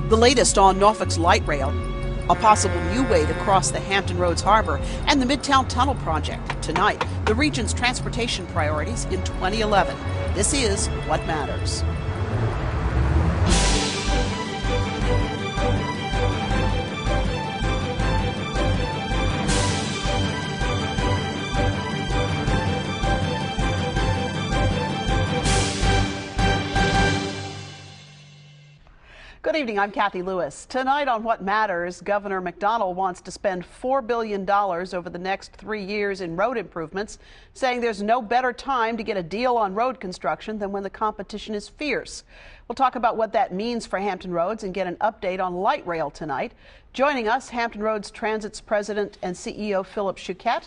The latest on Norfolk's light rail, a possible new way to cross the Hampton Roads harbor, and the Midtown Tunnel project. Tonight, the region's transportation priorities in 2011. This is What Matters. Good evening, I'm Kathy Lewis. Tonight on What Matters, Governor McDonnell wants to spend $4 billion over the next 3 years in road improvements, saying there's no better time to get a deal on road construction than when the competition is fierce. We'll talk about what that means for Hampton Roads and get an update on light rail tonight. Joining us, Hampton Roads Transit's President and CEO Philip Chouquet.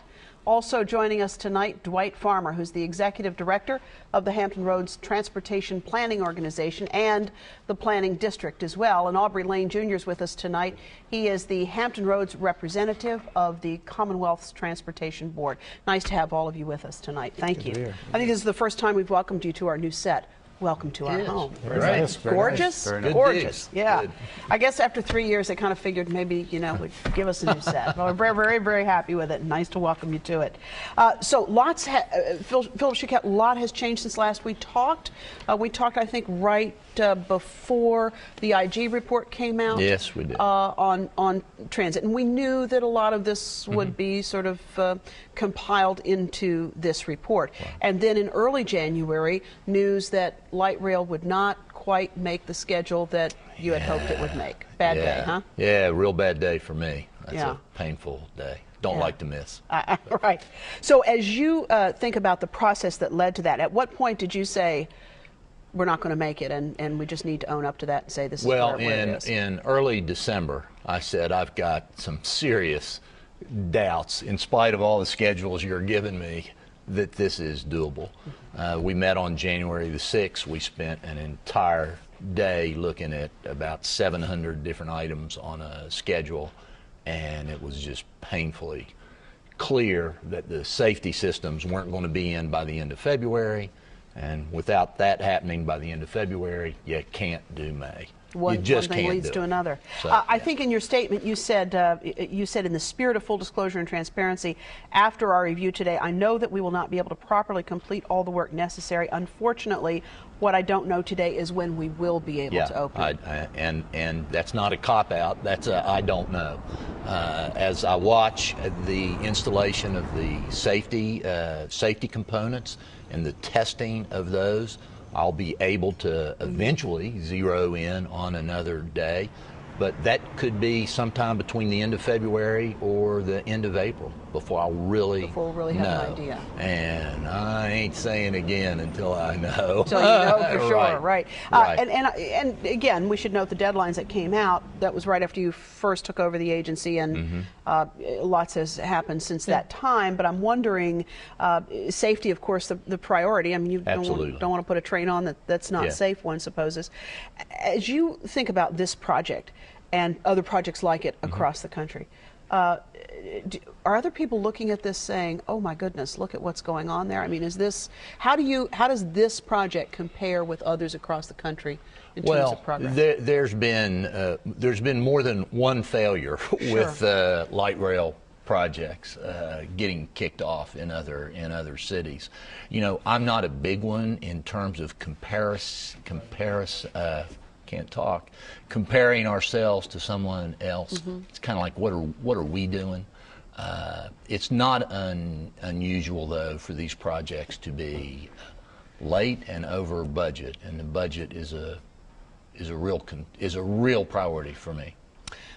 Also joining us tonight, Dwight Farmer, who's the Executive Director of the Hampton Roads Transportation Planning Organization and the Planning District as well. And Aubrey Lane Jr. is with us tonight. He is the Hampton Roads representative of the Commonwealth's Transportation Board. Nice to have all of you with us tonight. Thank you. I think this is the first time we've welcomed you to our new set. Welcome to our home. Very nice. Gorgeous? Very nice. Gorgeous. Yeah. Good. I guess after 3 years, they kind of figured maybe, would give us a new set. Well, we're very, very, very happy with it. Nice to welcome you to it. So lots, Philip Chouquet, a lot has changed since last we talked. I think, right before the IG report came out. Yes, we did. On transit. And we knew that a lot of this would be sort of compiled into this report. Wow. And then in early January, news that light rail would not quite make the schedule that you had hoped it would make. Bad day, huh? Yeah, real bad day for me. That's a painful day. Don't like to miss. Right. So as you think about the process that led to that, at what point did you say, we're not going to make it, and we just need to own up to that and say this is where it is? Well, in early December, I said I've got some serious doubts, in spite of all the schedules you're giving me, that this is doable. We met on January the 6th. We spent an entire day looking at about 700 different items on a schedule, and it was just painfully clear that the safety systems weren't going to be in by the end of February. And without that happening by the end of February, you can't do May. One thing leads to another. So, I think in your statement you said in the spirit of full disclosure and transparency, after our review today, I know that we will not be able to properly complete all the work necessary. Unfortunately, what I don't know today is when we will be able to open. And that's not a cop-out. That's a I don't know. As I watch the installation of the safety components and the testing of those, I'll be able to eventually zero in on another day, but that could be sometime between the end of February or the end of April before I'll really have an idea. And I ain't saying again until I know. Until you know for sure, right. Right. And again, we should note the deadlines that came out. That was right after you first took over the agency, and lots has happened since that time. But I'm wondering, safety, of course, the priority. I mean, you don't want to put a train on that's not safe, one supposes. As you think about this project and other projects like it across the country, are other people looking at this saying, "Oh my goodness, look at what's going on there"? I mean, how does this project compare with others across the country in terms of progress? There's been more than one failure with light rail projects getting kicked off in other cities. I'm not a big one in terms of comparing ourselves to someone else. It's kind of like, what are we doing? It's not unusual, though, for these projects to be late and over budget, and the budget is a real priority for me.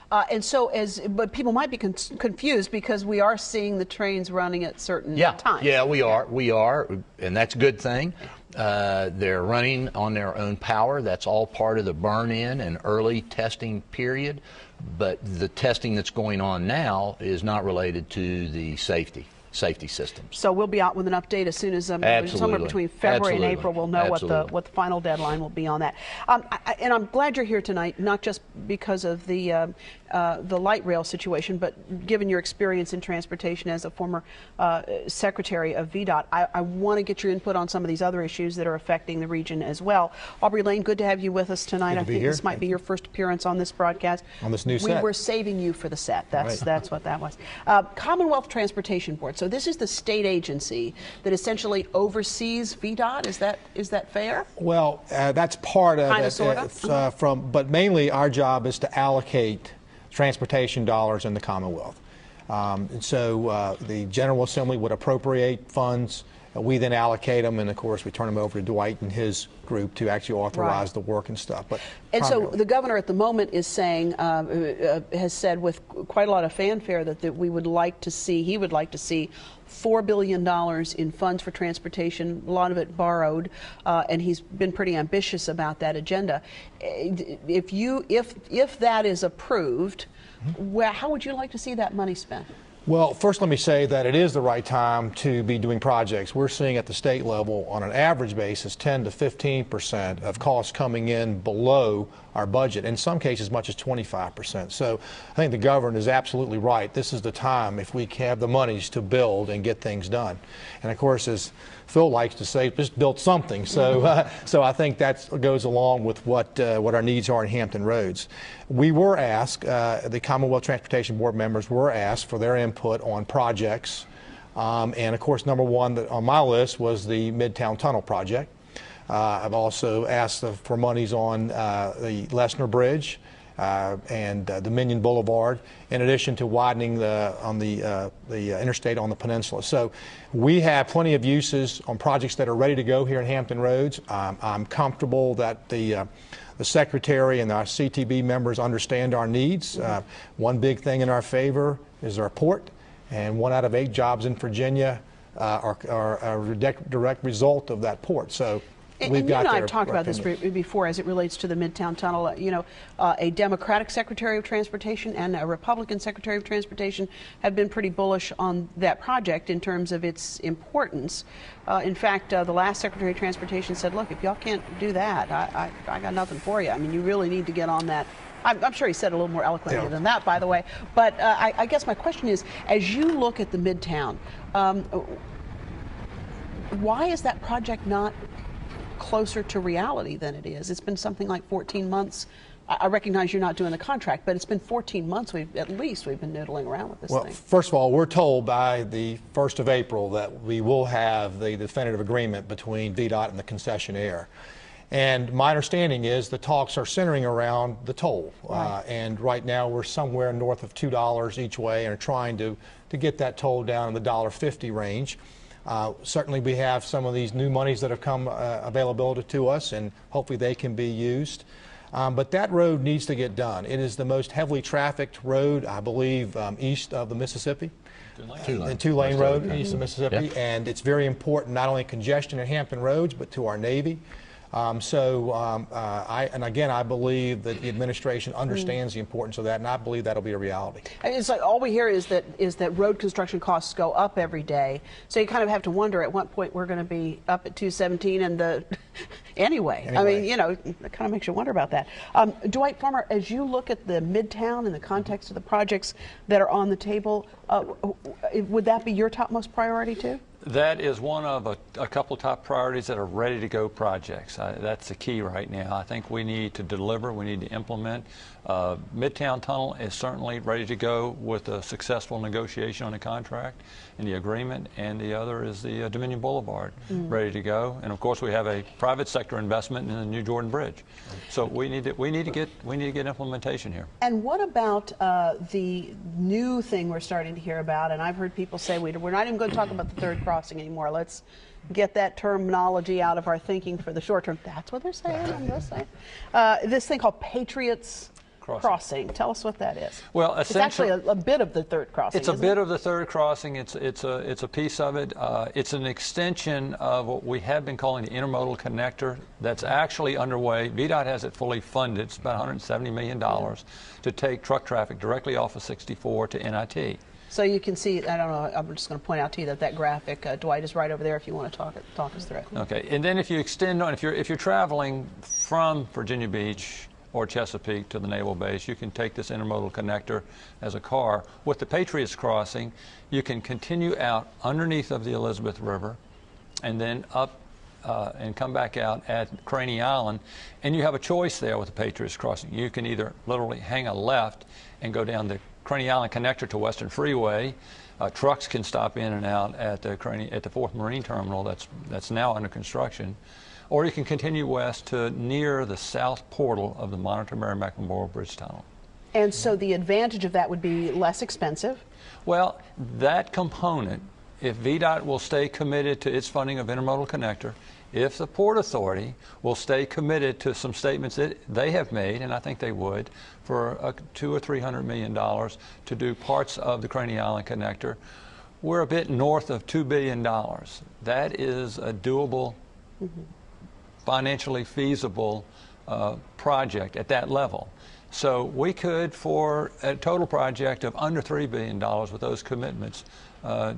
But people might be confused because we are seeing the trains running at certain times. Yeah, we are, and that's a good thing. They're running on their own power. That's all part of the burn-in and early testing period. But the testing that's going on now is not related to the safety safety systems. So we'll be out with an update as soon as somewhere between February and April. We'll know what the final deadline will be on that. And I'm glad you're here tonight, not just because of the light rail situation, but given your experience in transportation as a former secretary of VDOT, I want to get your input on some of these other issues that are affecting the region as well. Aubrey Lane, good to have you with us tonight. I think this might be your first appearance on this broadcast. On this new set. We were saving you for the set. That's what that was. Commonwealth Transportation Board. So this is the state agency that essentially oversees VDOT. Is that fair? Well, that's part of Kinda, it. sorta? But mainly our job is to allocate transportation dollars in the Commonwealth. And so the General Assembly would appropriate funds. We then allocate them, and of course we turn them over to Dwight and his group to actually authorize the work and stuff. And so the governor at the moment is saying, has said with quite a lot of fanfare that he would like to see $4 billion in funds for transportation, a lot of it borrowed, and he's been pretty ambitious about that agenda. If that is approved, how would you like to see that money spent? Well, first let me say that it is the right time to be doing projects. We're seeing at the state level on an average basis 10 to 15% of costs coming in below our budget, in some cases as much as 25%. So I think the governor is absolutely right. This is the time, if we have the monies, to build and get things done. And of course, as Phil likes to say, just build something. So, so I think that goes along with what our needs are in Hampton Roads. We were asked, the Commonwealth Transportation Board members were asked for their input on projects. And of course, number one on my list was the Midtown Tunnel project. I've also asked for monies on the Lesnar Bridge and Dominion Boulevard, in addition to widening the interstate on the peninsula. So we have plenty of uses on projects that are ready to go here in Hampton Roads. I'm comfortable that the Secretary and our CTB members understand our needs. One big thing in our favor is our port, and 1 out of 8 jobs in Virginia are a direct result of that port. So. And you and I have talked about this before as it relates to the Midtown Tunnel. A Democratic Secretary of Transportation and a Republican Secretary of Transportation have been pretty bullish on that project in terms of its importance. In fact, the last Secretary of Transportation said, look, if y'all can't do that, I got nothing for you. I mean, you really need to get on that. I'm sure he said it a little more eloquently than that, by the way. But I guess my question is, as you look at the Midtown, why is that project not closer to reality than it is? It's been something like 14 months. I recognize you're not doing the contract, but it's been 14 months at least we've been noodling around with this thing. Well, first of all, we're told by the 1st of April that we will have the definitive agreement between VDOT and the concessionaire. And my understanding is the talks are centering around the toll. And right now we're somewhere north of $2 each way and are trying to get that toll down in the $1.50 range. Certainly we have some of these new monies that have come available to us, and hopefully they can be used. But that road needs to get done. It is the most heavily trafficked road, I believe, east of the Mississippi. Two-lane road east of Mississippi. Yep. And it's very important, not only congestion at Hampton Roads, but to our Navy. And again, I believe that the administration understands the importance of that, and I believe that'll be a reality. It's like all we hear is that road construction costs go up every day. So you kind of have to wonder at what point we're going to be up at 217 and anyway. I mean, it kind of makes you wonder about that. Dwight Farmer, as you look at the Midtown in the context of the projects that are on the table, would that be your topmost priority too? That is one of a couple top priorities that are ready to go projects. That's the key right now. I think we need to deliver, we need to implement. Midtown Tunnel is certainly ready to go with a successful negotiation on the contract and the agreement, and the other is the Dominion Boulevard ready to go. And of course we have a private sector investment in the New Jordan Bridge. So we need to get implementation here. And what about the new thing we're starting to hear about, and I've heard people say we're not even going to talk about the third crossing anymore. Let's get that terminology out of our thinking for the short term. That's what they're saying. I'm just saying. This thing called Patriots Crossing. Tell us what that is. Well, it's actually a bit of the third crossing. It's a bit of the third crossing. It's a piece of it. It's an extension of what we have been calling the intermodal connector. That's actually underway. VDOT has it fully funded. It's about $170 million to take truck traffic directly off of 64 to NIT. So you can see, I don't know, I'm just going to point out to you that that graphic, Dwight, is right over there if you want to talk us through it. Okay, and then if you extend on, if you're traveling from Virginia Beach or Chesapeake to the naval base, you can take this intermodal connector as a car. With the Patriots crossing, you can continue out underneath of the Elizabeth River and then up and come back out at Craney Island, and you have a choice there with the Patriots crossing. You can either literally hang a left and go down the Craney Island connector to Western Freeway. Trucks can stop in and out at the 4th Marine Terminal that's now under construction. Or you can continue west to near the south portal of the Monitor Merrimack Memorial Bridge Tunnel. And so the advantage of that would be less expensive? Well, that component, if VDOT will stay committed to its funding of intermodal connector, if the Port Authority will stay committed to some statements that they have made, and I think they would, for $200 or $300 million to do parts of the Craney Island connector, we're a bit north of $2 billion. That is a doable, financially feasible project at that level. So we could, for a total project of under $3 billion with those commitments,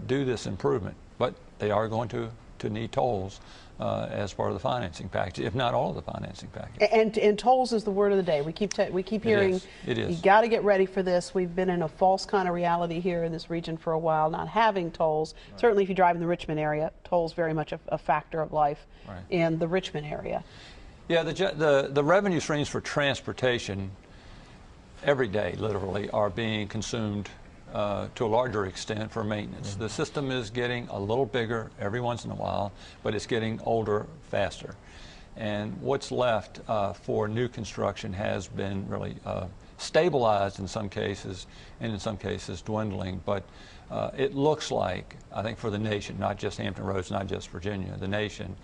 do this improvement. But they are going to need tolls as part of the financing package, if not all of the financing package. And tolls is the word of the day. We keep hearing it is. You got to get ready for this. We've been in a false kind of reality here in this region for a while, not having tolls. Right. Certainly, if you drive in the Richmond area, tolls very much a factor of life in the Richmond area. Yeah, the revenue streams for transportation every day, literally, are being consumed to a larger extent for maintenance. The system is getting a little bigger every once in a while, but it's getting older faster. And what's left for new construction has been really stabilized in some cases, and in some cases dwindling. But it looks like, I think for the nation, not just Hampton Roads, not just Virginia, the nation,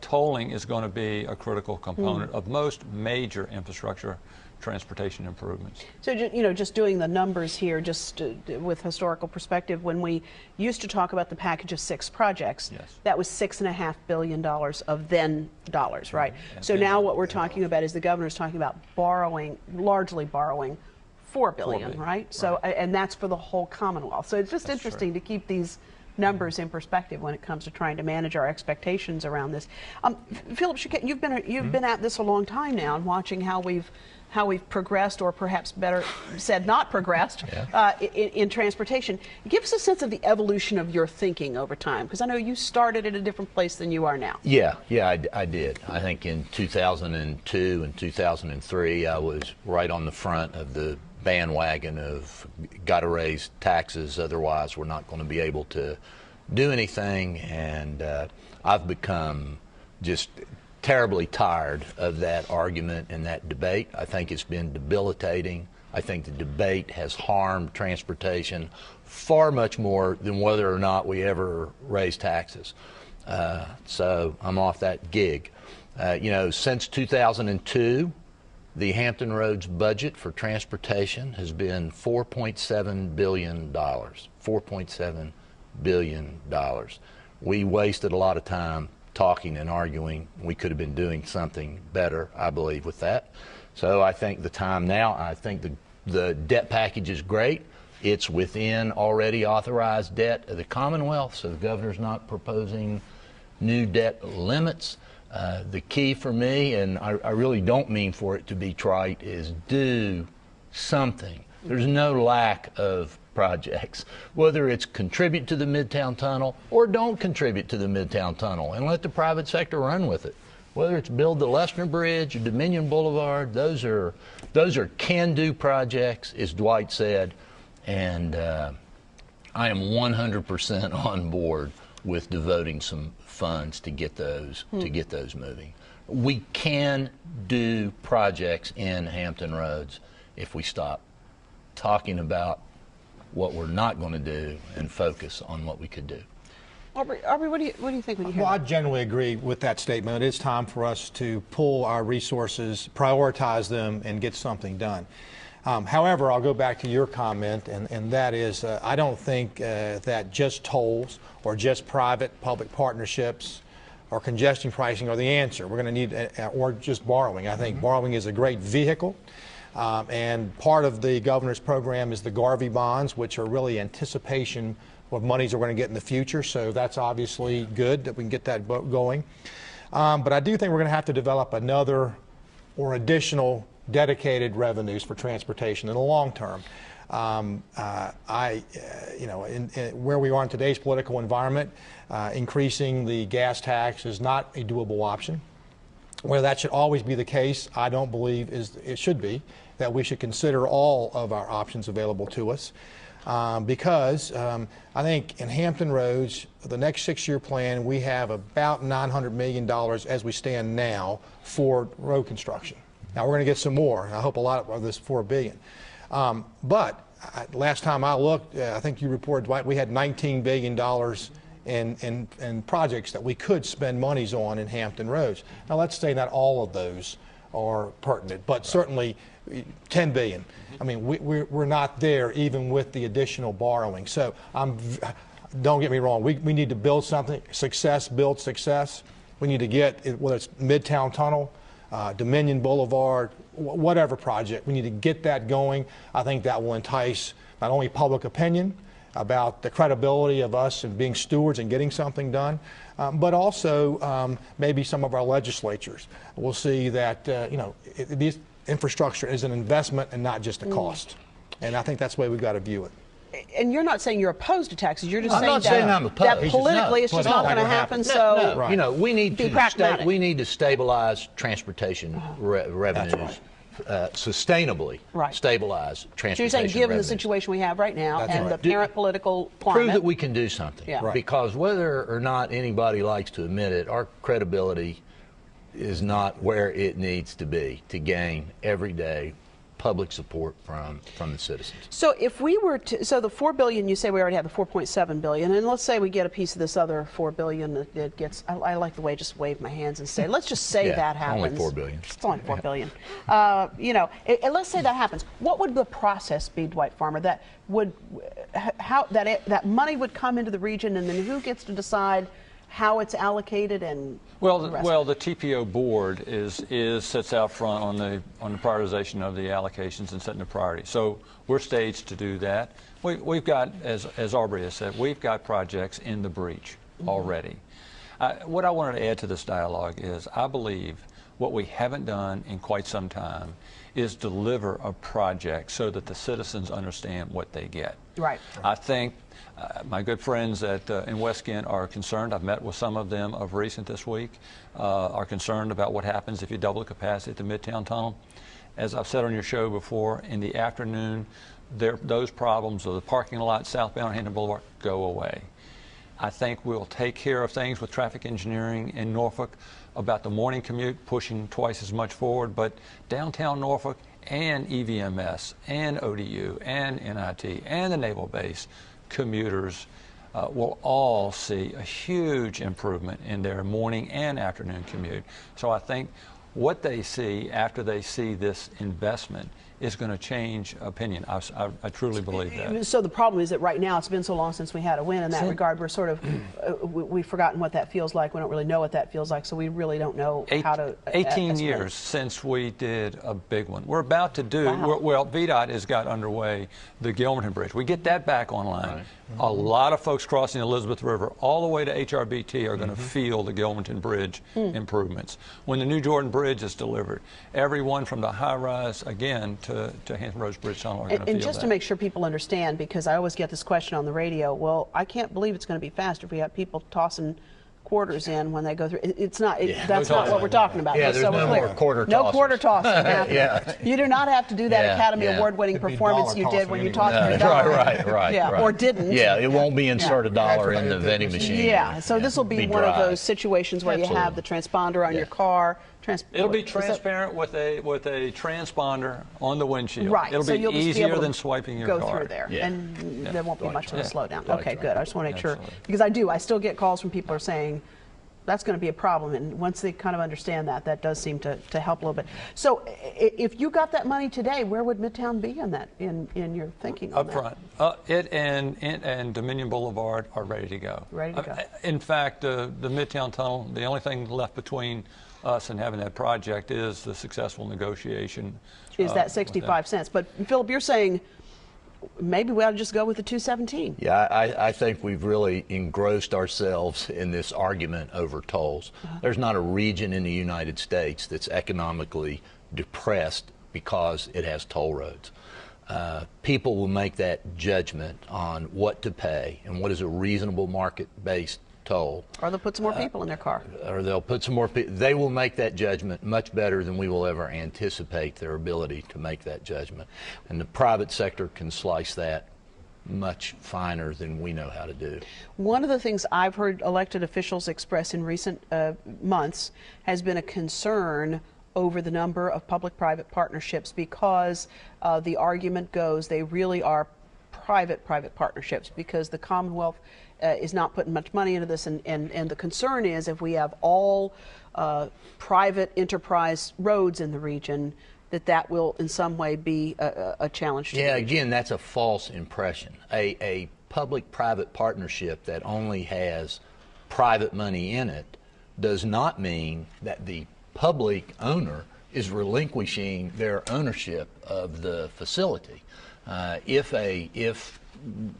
tolling is going to be a critical component of most major infrastructure transportation improvements. So, just doing the numbers here, just with historical perspective, when we used to talk about the package of 6 projects, that was $6.5 billion of then dollars, right? So now what we're talking about is the governor's talking about largely borrowing $4 billion, right? So, and that's for the whole Commonwealth. So it's just interesting to keep these numbers in perspective when it comes to trying to manage our expectations around this. Philip, you've been at this a long time now, and watching how we've progressed, or perhaps better said, not progressed, in transportation. Give us a sense of the evolution of your thinking over time, because I know you started at a different place than you are now. Yeah, I did. I think in 2002 and 2003, I was right on the front of the bandwagon of got to raise taxes, otherwise we're not going to be able to do anything, and I've become just terribly tired of that argument and that debate. I think it's been debilitating. I think the debate has harmed transportation far much more than whether or not we ever raise taxes. So I'm off that gig. Since 2002, the Hampton Roads budget for transportation has been $4.7 billion. $4.7 billion. We wasted a lot of time talking and arguing. We could have been doing something better, I believe, with that. So I think the time now, I think the debt package is great. It's within already authorized debt of the Commonwealth, so the governor's not proposing new debt limits. The key for me, and I really don't mean for it to be trite, is do something. There's no lack of projects, whether it's contribute to the Midtown Tunnel or don't contribute to the Midtown Tunnel, and let the private sector run with it. Whether it's build the Lessner Bridge or Dominion Boulevard, those are can-do projects, as Dwight said, and I am 100% on board with devoting some funds to get those moving. We can do projects in Hampton Roads if we stop talking about what we're not going to do and focus on what we could do. Aubrey, what do you think when you hear Well, that? I generally agree with that statement. It's time for us to pull our resources, prioritize them, and get something done. However, I'll go back to your comment, and that is I don't think that just tolls or just private-public partnerships or congestion pricing are the answer. We're going to need, or just borrowing. I think borrowing is a great vehicle. And part of the governor's program is the Garvey bonds, which are really anticipation of monies we're going to get in the future. So that's obviously good that we can get that going. But I do think we're going to have to develop another or additional dedicated revenues for transportation in the long term. Where we are in today's political environment, increasing the gas tax is not a doable option. Whether that should always be the case, I don't believe it should be, that we should consider all of our options available to us. Because I think in Hampton Roads, the next 6-year plan, we have about $900 million as we stand now for road construction. Now we're going to get some more. I hope a lot of this $4 billion. But last time I looked, I think you reported, Dwight, we had $19 billion in projects that we could spend monies on in Hampton Roads. Now let's say not all of those are pertinent, but certainly $10 billion. I mean, we're not there even with the additional borrowing. So don't get me wrong, we need to build something. Success builds success. We need to get, whether it's Midtown Tunnel, Dominion Boulevard, whatever project, we need to get that going. I think that will entice not only public opinion about the credibility of us and being stewards and getting something done, but also maybe some of our legislatures will see that this infrastructure is an investment and not just a cost. And I think that's the way we've got to view it. And you're not saying you're opposed to taxes. You're just I'm not saying I'm opposed. that politically it's just not going to happen. So right. We need we need to stabilize transportation revenues. Right. Sustainably stabilize transportation. So you're saying, given revenues. the situation we have right now and the Do current political climate, prove that we can do something. Yeah. Right. Because whether or not anybody likes to admit it, our credibility is not where it needs to be to gain everyday public support from the citizens. So if we were to, so the $4 billion, you say we already have the $4.7 billion, and let's say we get a piece of this other $4 billion that gets, I like the way I just wave my hands and say, let's just say that happens. Only $4 billion. It's only $4 billion. And let's say that happens. What would the process be, Dwight Farmer, that would, that money would come into the region, and then who gets to decide how it's allocated and the TPO board sits out front on the prioritization of the allocations and setting the priority. So we're staged to do that. We've got, as Aubrey has said, we've got projects in the breach already. What I wanted to add to this dialogue is I believe what we haven't done in quite some time is deliver a project so that the citizens understand what they get. Right. I think my good friends in West Kent are concerned. I've met with some of them of recent this week, are concerned about what happens if you double the capacity at the Midtown Tunnel. As I've said on your show before, in the afternoon, those problems of the parking lot southbound Hampton Boulevard go away. I think we'll take care of things with traffic engineering in Norfolk about the morning commute, pushing twice as much forward, but downtown Norfolk and EVMS and ODU and NIT and the Naval Base commuters will all see a huge improvement in their morning and afternoon commute. So I think what they see after they see this investment is going to change opinion. I truly believe that. So the problem is that right now it's been so long since we had a win in that regard. We're sort of, we've forgotten what that feels like. We don't really know what that feels like, so we really don't know how to 18 years since we did a big one. We're about to do, well, VDOT has got underway the Gilmerton Bridge. We get that back online. Right. A lot of folks crossing the Elizabeth River all the way to HRBT are going to feel the Gilmerton Bridge improvements. When the new Jordan Bridge is delivered, everyone from the high-rise, again, to Hampton Roads Bridge Tunnel are going to feel And just that. to make sure people understand, because I always get this question on the radio, well, I can't believe it's going to be faster if we have people tossing quarters in when they go through. It's not. That's not what we're talking about. Yeah, there's no more quarter tossing. No quarter tossing. Yeah. You do not have to do that Academy Award-winning performance you did when you tossed your dollar. Right. Yeah, or didn't. Yeah, it won't be insert a dollar in the vending machine. Yeah, so this will be one of those situations where you have the transponder on your car. It'll be transparent with a transponder on the windshield. Right. It'll so be you'll just easier be able than to swiping your go card. through there, and there won't be much of a slowdown. Right. Okay, good. I just want to make sure, because I still get calls from people who are saying that's going to be a problem, and once they kind of understand that, that does seem to help a little bit. So if you got that money today, where would Midtown be in that in your thinking on Up front. It and Dominion Boulevard are ready to go. Ready to go. In fact, the Midtown Tunnel, the only thing left between us in having that project is the successful negotiation. Is that 65 cents? But Philip, you're saying maybe we ought to just go with the 217. Yeah, I think we've really engrossed ourselves in this argument over tolls. There's not a region in the United States that's economically depressed because it has toll roads. People will make that judgment on what to pay and what is a reasonable market-based toll. Or they'll put some more people in their car. Or they'll put some more people. They will make that judgment much better than we will ever anticipate their ability to make that judgment. And the private sector can slice that much finer than we know how to do. One of the things I've heard elected officials express in recent months has been a concern over the number of public-private partnerships, because the argument goes they really are private partnerships, because the Commonwealth is not putting much money into this, and the concern is if we have all private enterprise roads in the region, that will in some way be a challenge to the region. Again, that's a false impression. A public-private partnership that only has private money in it does not mean that the public owner is relinquishing their ownership of the facility. If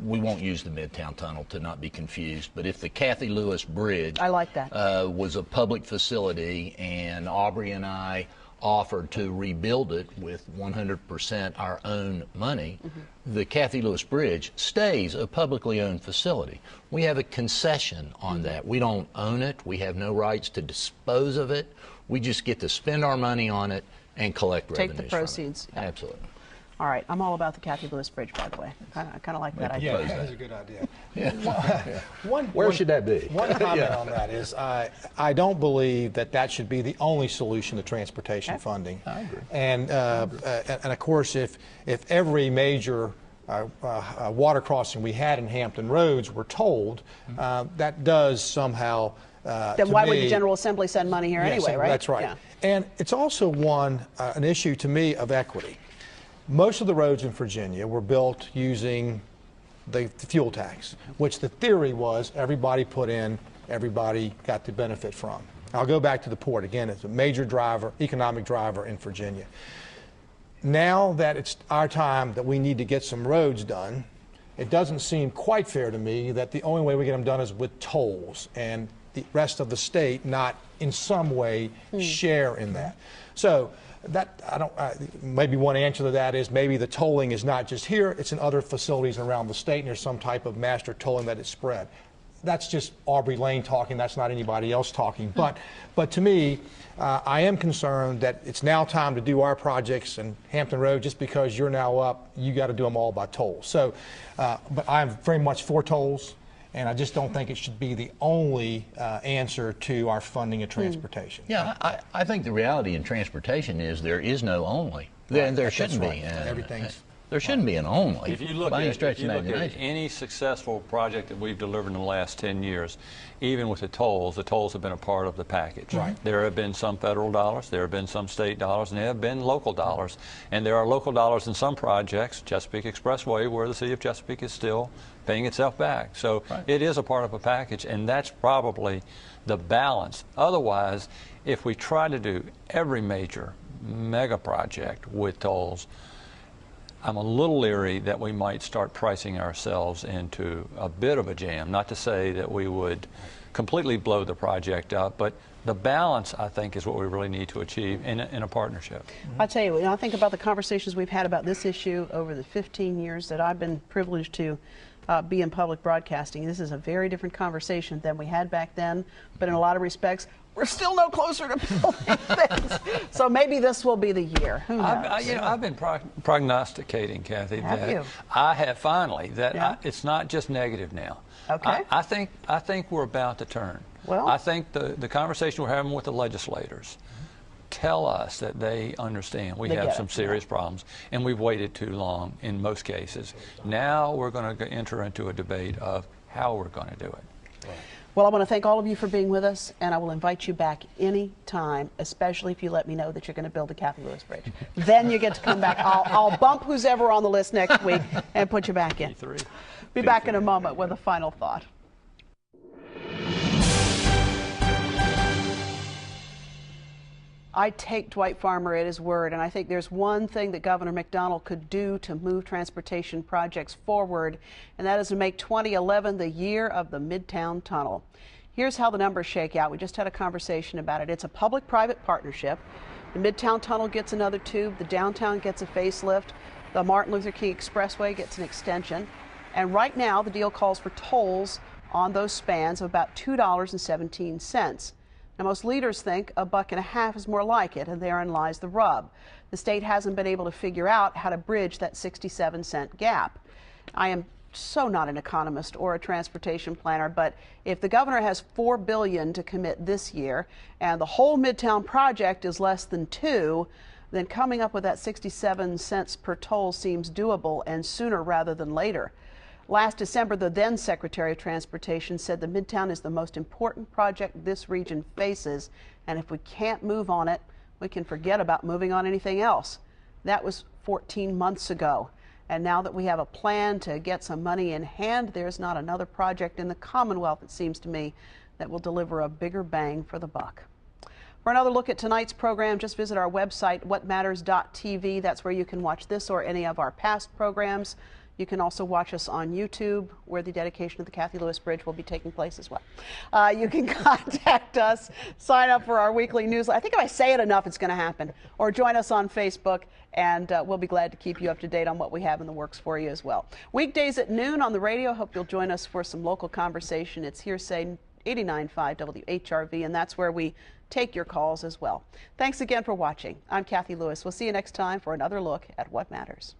we won't use the Midtown Tunnel to not be confused, but if the Kathy Lewis Bridge I like that. Was a public facility and Aubrey and I offered to rebuild it with 100% our own money, the Kathy Lewis Bridge stays a publicly owned facility. We have a concession on that. We don't own it. We have no rights to dispose of it. We just get to spend our money on it and collect revenues. Take the proceeds. From it. Absolutely. All right, I'm all about the Kathy Lewis Bridge, by the way. I kind of like that idea. Yeah, that's a good idea. Where should that be? One comment on that is I don't believe that should be the only solution to transportation funding. I agree. And of course, if every major water crossing we had in Hampton Roads were tolled, that does somehow. Then why would the General Assembly send money here anyway, right? That's right. Yeah. And it's also an issue to me of equity. Most of the roads in Virginia were built using the fuel tax, which the theory was everybody put in, everybody got to benefit from. I'll go back to the port. Again, it's a major driver, economic driver in Virginia. Now that it's our time that we need to get some roads done, it doesn't seem quite fair to me that the only way we get them done is with tolls, and the rest of the state not in some way share in that. So that maybe one answer to that is maybe the tolling is not just here, it's in other facilities around the state, and there's some type of master tolling that is spread. That's just Aubrey Lane talking, that's not anybody else talking. But to me, I am concerned that it's now time to do our projects in Hampton Road. Just because you're now up, you got to do them all by tolls. So, but I'm very much for tolls, and I just don't think it should be the only answer to our funding of transportation. Yeah, I think the reality in transportation is there is no only. There shouldn't be. Everything's. There shouldn't be an only. If you look at any successful project that we've delivered in the last 10 years, even with the tolls have been a part of the package. Right. There have been some federal dollars, there have been some state dollars, and there have been local dollars. And there are local dollars in some projects, Chesapeake Expressway, where the city of Chesapeake is still paying itself back. So it is a part of a package, and that's probably the balance. Otherwise, if we try to do every major mega project with tolls, I'm a little leery that we might start pricing ourselves into a bit of a jam. Not to say that we would completely blow the project up, but the balance, I think, is what we really need to achieve in a partnership. I tell you, I think about the conversations we've had about this issue over the 15 years that I've been privileged to be in public broadcasting. This is a very different conversation than we had back then, but in a lot of respects, we're still no closer to building things. So maybe this will be the year. Who knows? I've been prognosticating, Kathy, that I have finally it's not just negative now. Okay. I think we're about to turn. Well, I think the conversation we're having with the legislators tell us that they understand we have some serious problems, and we've waited too long in most cases. Now we're going to enter into a debate of how we're going to do it. Right. Well, I want to thank all of you for being with us, and I will invite you back any time, especially if you let me know that you're going to build the Kathy Lewis Bridge. Then you get to come back. I'll bump who's ever on the list next week and put you back in. Be back in a moment with a final thought. I take Dwight Farmer at his word, and I think there's one thing that Governor McDonnell could do to move transportation projects forward, and that is to make 2011 the year of the Midtown Tunnel. Here's how the numbers shake out. We just had a conversation about it. It's a public-private partnership. The Midtown Tunnel gets another tube, the downtown gets a facelift, the Martin Luther King Expressway gets an extension, and right now the deal calls for tolls on those spans of about $2.17. Now, most leaders think $1.50 is more like it, and therein lies the rub. The state hasn't been able to figure out how to bridge that 67-cent gap. I am so not an economist or a transportation planner, but if the governor has $4 billion to commit this year and the whole Midtown project is less than $2 billion, then coming up with that 67 cents per toll seems doable, and sooner rather than later. Last December, the then Secretary of Transportation said the Midtown is the most important project this region faces, and if we can't move on it, we can forget about moving on anything else. That was 14 months ago. And now that we have a plan to get some money in hand, there's not another project in the Commonwealth, it seems to me, that will deliver a bigger bang for the buck. For another look at tonight's program, just visit our website, whatmatters.tv. That's where you can watch this or any of our past programs. You can also watch us on YouTube, where the dedication of the Cathy Lewis Bridge will be taking place as well. You can contact us, sign up for our weekly newsletter. I think if I say it enough, it's going to happen. Or join us on Facebook, and we'll be glad to keep you up to date on what we have in the works for you as well. Weekdays at noon on the radio. Hope you'll join us for some local conversation. It's Hearsay 89.5 WHRV, and that's where we take your calls as well. Thanks again for watching. I'm Cathy Lewis. We'll see you next time for another look at what matters.